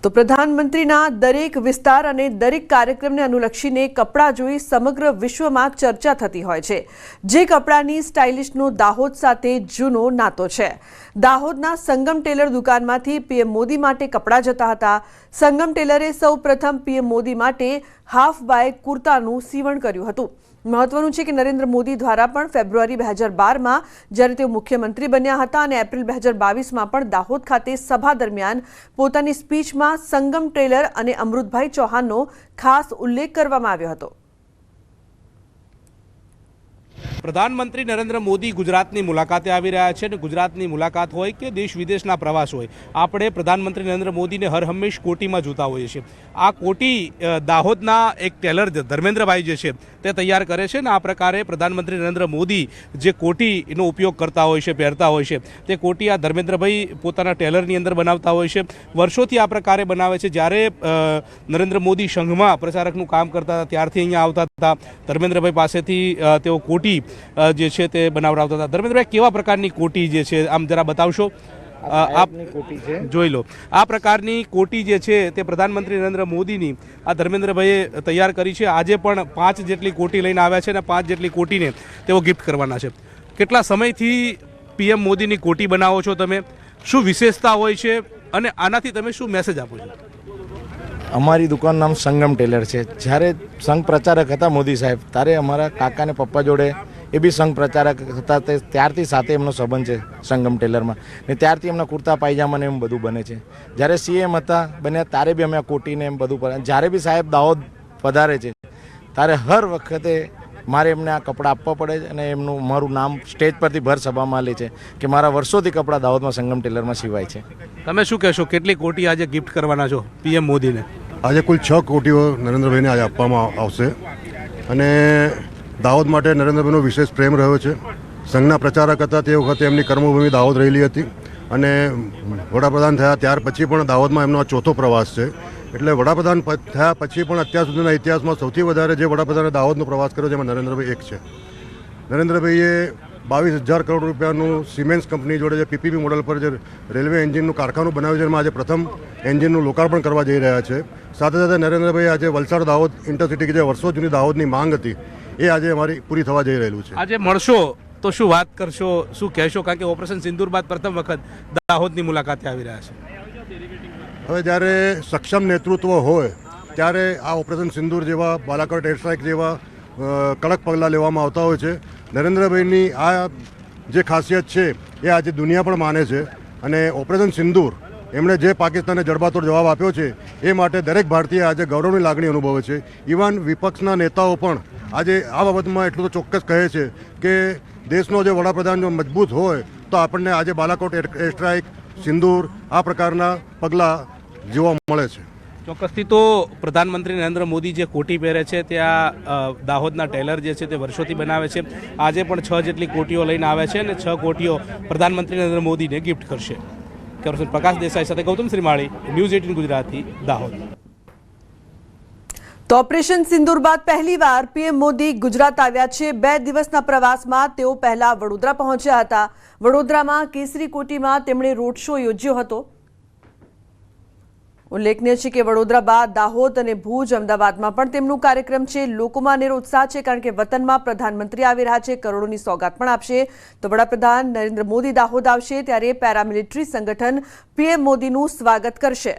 તો પ્રધાનમંત્રીના દરેક વિસ્તાર અને દરેક કાર્યક્રમને અનુલક્ષીને કપડાં જોઈ સમગ્ર વિશ્વમાં ચર્ચા થતી હોય છે। જે કપડાની સ્ટાઇલિશનો દાહોદ સાથે જૂનો નાતો છે। દાહોદના સંગમ ટેલર દુકાનમાંથી પીએમ મોદી માટે કપડાં જતા હતા। સંગમ ટેલરે સૌ પ્રથમ પીએમ મોદી માટે હાફ બાય કુર્તાનું સીવણ કર્યું હતું। મહત્વનું છે કે નરેન્દ્ર મોદી દ્વારા પણ ફેબ્રુઆરી 2012માં જ્યારે તેઓ મુખ્યમંત્રી બન્યા હતા અને એપ્રિલ 2022માં પણ દાહોદ ખાતે સભા દરમિયાન પોતાની સ્પીચમાં સંગમ ટેલર અને અમૃતભાઈ ચૌહાણનો ખાસ ઉલ્લેખ કરવામાં આવ્યો હતો। પ્રધાનમંત્રી નરેન્દ્ર મોદી ગુજરાતની મુલાકાતે આવી રહ્યા છે અને ગુજરાતની મુલાકાત હોય કે દેશ વિદેશના પ્રવાસ હોય, આપણે પ્રધાનમંત્રી નરેન્દ્ર મોદીને હર હંમેશ કોટીમાં જોતા હોઈએ છીએ। આ કોટી દાહોદના એક ટેલર ધર્મેન્દ્રભાઈ જે છે તે તૈયાર કરે છે ને આ પ્રકારે પ્રધાનમંત્રી નરેન્દ્ર મોદી જે કોટીનો ઉપયોગ કરતા હોય છે, પહેરતા હોય છે, તે કોટી આ ધર્મેન્દ્રભાઈ પોતાના ટેલરની અંદર બનાવતા હોય છે। વર્ષોથી આ પ્રકારે બનાવે છે। જ્યારે નરેન્દ્ર મોદી સંઘમાં પ્રચારકનું કામ કરતા હતા ત્યારથી અહીંયા આવતા હતા। ધર્મેન્દ્રભાઈ પાસેથી તેઓ કોટી જે છે તે બનાવડાવતા હતા। ધર્મેન્દ્રભાઈ, કેવા પ્રકારની કોટી જે છે આમ જરા બતાવશો? આપ જોઈ લો, આ પ્રકારની કોટી જે છે તે પ્રધાનમંત્રી નરેન્દ્ર મોદીની આ ધર્મેન્દ્રભાઈએ તૈયાર કરી છે। આજે પણ 5 જેટલી કોટી લઈને આવ્યા છે અને 5 જેટલી કોટીને તેઓ ગિફ્ટ કરવાના છે। કેટલા સમયથી પીએમ મોદીની કોટી બનાવો છો તમે? શું વિશેષતા હોય છે અને આનાથી તમે શું મેસેજ આપો છો? અમારી દુકાન નામ સંગમ ટેલર છે। જ્યારે સંઘ પ્રચારક હતા મોદી સાહેબ, ત્યારે અમારા કાકા ને પપ્પા જોડે એ બી સંઘ પ્રચારક હતા, ત્યારથી સાથે એમનો સંબંધ છે સંગમ ટેલરમાં ને ત્યારથી એમના કુર્તા પાયજામા ને એમ બધું બને છે। જ્યારે સીએમ હતા બન્યા ત્યારે બી અમે આ કોટીને એમ બધું પર જ્યારે બી સાહેબ દાહોદ પધારે છે ત્યારે હર વખતે મારે એમને આ કપડાં આપવા પડે છે અને એમનું મારું નામ સ્ટેજ પરથી ભર સભામાં લે છે કે મારા વર્ષોથી કપડાં દાહોદમાં સંગમ ટેલરમાં સિવાય છે। તમે શું કહેશો, કેટલી કોટી આજે ગિફ્ટ કરવાના છો પીએમ મોદીને? આજે કુલ 6 કોટીઓ નરેન્દ્રભાઈને આજે આપવામાં આવશે અને દાહોદ માટે નરેન્દ્રભાઈનો વિશેષ પ્રેમ રહ્યો છે। સંઘના પ્રચારક હતા તે વખતે એમની કર્મભૂમિ દાહોદ રહેલી હતી અને વડાપ્રધાન થયા ત્યાર પછી પણ દાહોદમાં એમનો આ ચોથો પ્રવાસ છે। એટલે વડાપ્રધાન થયા પછી પણ અત્યાર સુધીના ઇતિહાસમાં સૌથી વધારે જે વડાપ્રધાને દાહોદનો પ્રવાસ કર્યો છે એમાં નરેન્દ્રભાઈ એક છે। નરેન્દ્રભાઈએ 22,000 કરોડ રૂપિયાનું સિમેન્સ કંપની જોડે જે પીપીપી મોડલ પર જે રેલવે એન્જિનનું કારખાનું બનાવ્યું છે એમાં આજે પ્રથમ એન્જિનનું લોકાર્પણ કરવા જઈ રહ્યા છે। સાથે સાથે નરેન્દ્રભાઈ આજે વલસાડ દાહોદ ઇન્ટરસિટી કે જે વર્ષો જૂની દાહોદની માંગ હતી એ આજે અમારી પૂરી થવા જઈ રહેલું છે। આજે મળશો તો શું વાત કરશો, શું કહેશો? કારણ કે ઓપરેશન સિંદૂર બાદ પ્રથમ વખત દાહોદની મુલાકાતે આવી રહ્યા છે। હવે જ્યારે સક્ષમ નેતૃત્વ હોય ત્યારે આ ઓપરેશન સિંદૂર જેવા, બાલાકોટ એર સ્ટ્રાઇક જેવા કડક પગલાં લેવામાં આવતા હોય છે। નરેન્દ્રભાઈની આ જે ખાસિયત છે એ આજે દુનિયા પણ માને છે અને ઓપરેશન સિંદૂર એમણે જે પાકિસ્તાનને જડબાતોડ જવાબ આપ્યો છે એ માટે દરેક ભારતીય આજે ગૌરવની લાગણી અનુભવે છે। ઇવન વિપક્ષના નેતાઓ પણ આજે આ બાબતમાં એટલું તો ચોક્કસ કહે છે કે દેશનો જે વડાપ્રધાન જો મજબૂત હોય તો આપણને આજે બાલાકોટ એર સ્ટ્રાઇક, સિંદૂર આ પ્રકારના પગલાં જોવા મળે છે। ચોક્કસથી તો પ્રધાનમંત્રી નરેન્દ્ર મોદી જે કોટી પહેરે છે ત્યાં દાહોદના ટેલર જે છે તે વર્ષોથી બનાવે છે। આજે પણ 6 જેટલી કોટીઓ લઈને આવે છે અને 6 કોટીઓ પ્રધાનમંત્રી નરેન્દ્ર મોદીને ગિફ્ટ કરશે। કેમેરામેન પ્રકાશ દેસાઈ સાથે ગૌતમ શ્રીમાળી, ન્યૂઝ 18 ગુજરાતી, દાહોદ। તો ઓપરેશન સિંદૂર બાદ પહેલીવાર પીએમ મોદી ગુજરાત આવ્યા છે। 2 દિવસના પ્રવાસમાં તેઓ પહેલા વડોદરા પહોંચ્યા હતા। વડોદરામાં કેસરી કોટીમાં તેમણે રોડ શો યોજ્યો હતો। ઉલ્લેખનીય છે કે વડોદરા બાદ દાહોદ અને ભુજ, અમદાવાદમાં પણ તેમનું કાર્યક્રમ છે। લોકોમાં અનેરો ઉત્સાહ છે કારણ કે વતનમાં પ્રધાનમંત્રી આવી રહ્યા છે, કરોડોની સોગાત પણ આપશે। તો વડાપ્રધાન નરેન્દ્ર મોદી દાહોદ આવશે ત્યારે પેરામિલિટરી સંગઠન પીએમ મોદીનું સ્વાગત કરશે।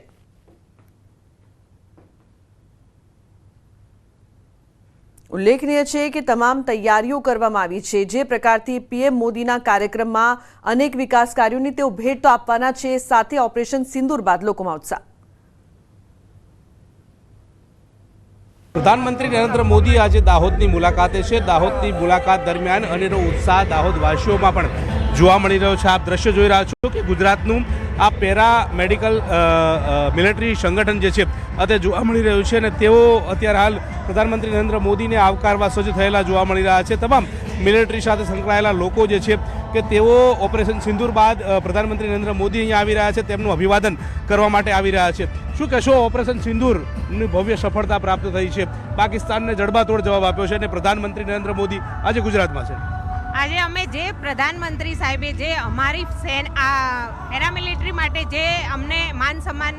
ઉલ્લેખનીય છે કે તમામ તૈયારીઓ કરવામાં આવી છે। જે પ્રકારથી પીએમ મોદીના કાર્યક્રમમાં અનેક વિકાસ કાર્યોની તેઓ ભેટ તો આપવાના છે, સાથે ઓપરેશન સિંદૂર બાદ લોકોમાં ઉત્સાહ। પ્રધાનમંત્રી નરેન્દ્ર મોદી આજે દાહોદની મુલાકાતે છે। દાહોદની મુલાકાત દરમિયાન અનેરો ઉત્સાહ દાહોદવાસીઓમાં પણ જોવા મળી રહ્યો છે। આપ દ્રશ્ય જોઈ રહ્યા છો કે ગુજરાતનું આ પેરા મેડિકલ મિલિટરી સંગઠન જે છે તે જોવા મળી રહ્યું છે અને તેઓ અત્યારે હાલ પ્રધાનમંત્રી નરેન્દ્ર મોદીને આવકારવા સજ્જ થયેલા જોવા મળી રહ્યા છે। તમામ મિલિટરી સાથે સંકળાયેલા લોકો જે છે કે તેઓ ઓપરેશન સિંદૂર બાદ પ્રધાનમંત્રી નરેન્દ્ર મોદી અહીંયા આવી રહ્યા છે, તેમનું અભિવાદન કરવા માટે આવી રહ્યા છે। શું કહેશો, ઓપરેશન સિંદૂરની ભવ્ય સફળતા પ્રાપ્ત થઈ છે, પાકિસ્તાનને જડબાતોડ જવાબ આપ્યો છે અને પ્રધાનમંત્રી નરેન્દ્ર મોદી આજે ગુજરાતમાં છે? આજે અમે જે પ્રધાનમંત્રી સાહેબે જે અમારી પેરામિલિટરી માટે જે અમને માન સન્માન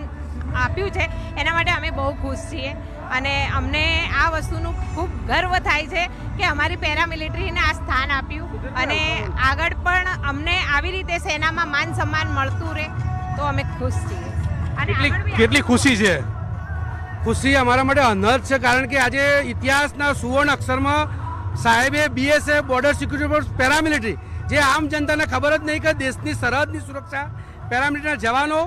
આપ્યું છે એના માટે અમે બહુ ખુશ છીએ અને અમને આ વસ્તુનું ખૂબ ગર્વ થાય છે કે અમારી પેરામિલિટરીને આ સ્થાન આપ્યું અને આગળ પણ અમને આવી રીતે સેનામાં માન સન્માન મળતું રહે તો અમે ખુશ છીએ અને આગળ બી કેટલી ખુશી છે. ખુશી અમારા માટે અનહદ છે, કારણ કે આજે ઇતિહાસના સુવર્ણ અક્ષરમાં સાહેબે BSF border security force paramilitary, જે આમ જનતાને ખબર જ નહીં કે દેશની સરહદની સુરક્ષા પેરામિલિટરીના જવાનો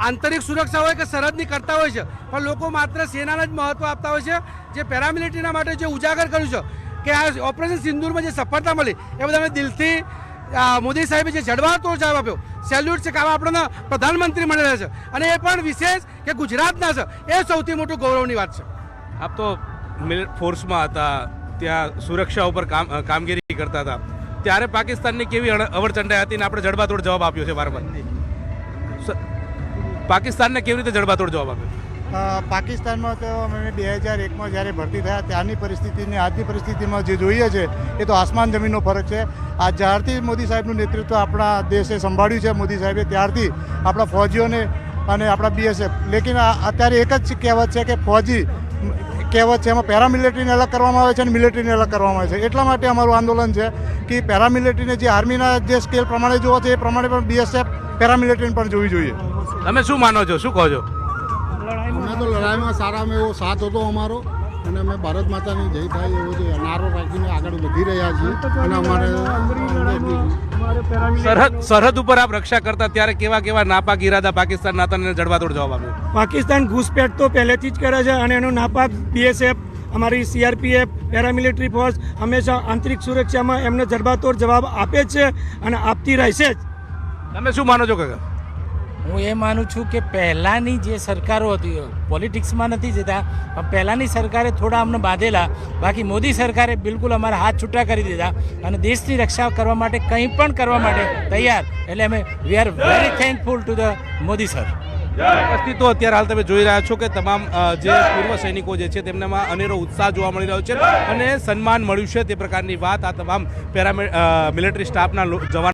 આંતરિક સુરક્ષા હોય કે સરહદની કરતા હોય છે, પણ લોકો માત્ર સેનાને જ મહત્વ આપતા હોય છે. જે પેરામિલિટરીના માટે જે ઉજાગર કર્યું છે કે આ ઓપરેશન સિંદૂરમાં જે સફળતા મળી એ બધાને દિલથી મોદી સાહેબે જે જડબાતોડ જવાબ આપ્યો, સેલ્યુટ છે કે આવા આપણને પ્રધાનમંત્રી મળેલા છે અને એ પણ વિશેષ કે ગુજરાતના છે, એ સૌથી મોટું ગૌરવની વાત છે. આપ તો ફોર્સમાં હતા, ત્યાં સુરક્ષા ઉપર કામગીરી કરતા હતા, ત્યારે પાકિસ્તાનની કેવી અવરચંડાઈ હતી ને આપણે જડબાતોડ જવાબ આપ્યો છે વારંવાર. પાકિસ્તાનને કેવી રીતે જડબાતોડ જવાબ આપ્યો? પાકિસ્તાનમાં તો અમે 2001માં જ્યારે ભરતી થયા ત્યાંની પરિસ્થિતિને આજની પરિસ્થિતિમાં જે જોઈએ છે એ તો આસમાન જમીનનો ફરક છે. આ જ્યારથી મોદી સાહેબનું નેતૃત્વ આપણા દેશે સંભાળ્યું છે મોદી સાહેબે, ત્યારથી આપણા ફૌજીઓને અને આપણા BSF, લેકિન અત્યારે એક જ કહેવત છે કે ફૌજી કહેવત છે, એમાં પેરામિલિટરીને અલગ કરવામાં આવે છે અને મિલિટરીને અલગ કરવામાં આવે છે. એટલા માટે અમારું આંદોલન છે કે પેરામિલિટરીને જે આર્મીના જે સ્કેલ પ્રમાણે જોવો છે એ પ્રમાણે પણ BSF પેરામિલિટરીને પણ જોવી જોઈએ. તમે શું માનો છો, શું કહો છો? અમે તો લડાઈમાં સારામાં એવો સાથ હતો અમારો અને અમે ભારત માતાની જય થાય એવો જે નારો રાખીને આગળ વધી રહ્યા છીએ અને અમારે સરહદ ઉપર આપ રક્ષા કરતા ત્યારે કેવા કેવા નાપાક ઈરાદા પાકિસ્તાન નાતાને જડબાતોડ જવાબ આપ્યો? પાકિસ્તાન ઘૂસપેઠ તો પહેલેથી જ કરે છે અને એનું નાપાક BSF, અમારી CRPF, પેરામિલિટરી ફોર્સ હંમેશા આંતરિક સુરક્ષામાં એમને જડબાતોડ જવાબ આપે જ છે અને આપતી રહેશે જ. તમે શું માનો છો કાકા? હું એ માનું છું કે પહેલાંની જે સરકારો હતી, પોલિટિક્સમાં નથી જતા, પણ પહેલાંની સરકારે થોડા અમને બાંધેલા, બાકી મોદી સરકારે બિલકુલ અમારા હાથ છૂટા કરી દીધા અને દેશની રક્ષા કરવા માટે કંઈ પણ કરવા માટે તૈયાર. એટલે અમે we are very thankful to the Modi sir. તો અત્યારે હાલ તમે જોઈ રહ્યા છો કે તમામ જે પૂર્વ સૈનિકો જે છે તેમનામાં અનેરો ઉત્સાહ જોવા મળી રહ્યો છે અને સન્માન મળ્યું છે તે પ્રકારની વાત આ તમામ મિલિટરી સ્ટાફના જવાન